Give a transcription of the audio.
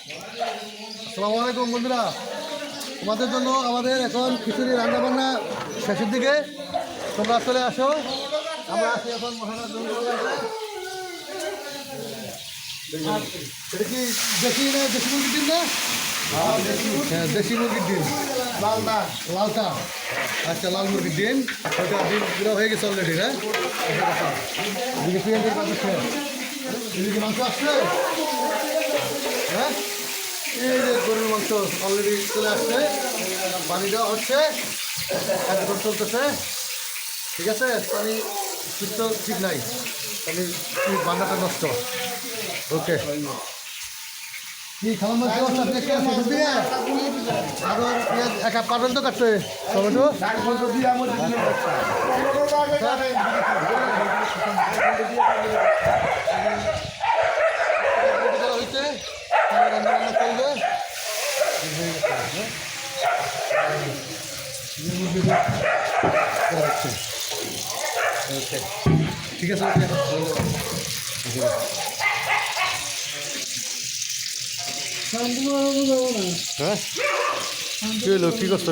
আসসালামু আলাইকুম বন্ধুরা, তোমাদের জন্য আমাদের এখন খিচুড়ি রান্নাবান্না শেষের দিকে। তোমরা চলে আসো, আমরা আছি এখন মহারাজ। এটা কি দেশি না দেশি মুরগির ডিম না? হ্যাঁ, দেশি মুরগির ডিম, লালটা। আচ্ছা, লাল মুরগির ডিম, ওইটা ডিম পুরো হয়ে গেছে অলরেডি। হ্যাঁ, এদিকে পেঁয়াজের পাশে এদিকে মাংস আসছে। হ্যাঁ, এই যে গরুর মাংস অলরেডি চলে আসছে, পানি দেওয়া হচ্ছে, একদম চলতেছে। ঠিক আছে, পানি সুস্থ ঠিক নাই, পানি বান্নাটা নষ্ট। ওকে, কি খাওয়ানো আদর পেঁয়াজ একা পাবেন তো কাটতে টমেটো হয়েছে, রান্না বান্না করবে। ঠিক আছে, হ্যাঁ, কি হলো, কি করছো?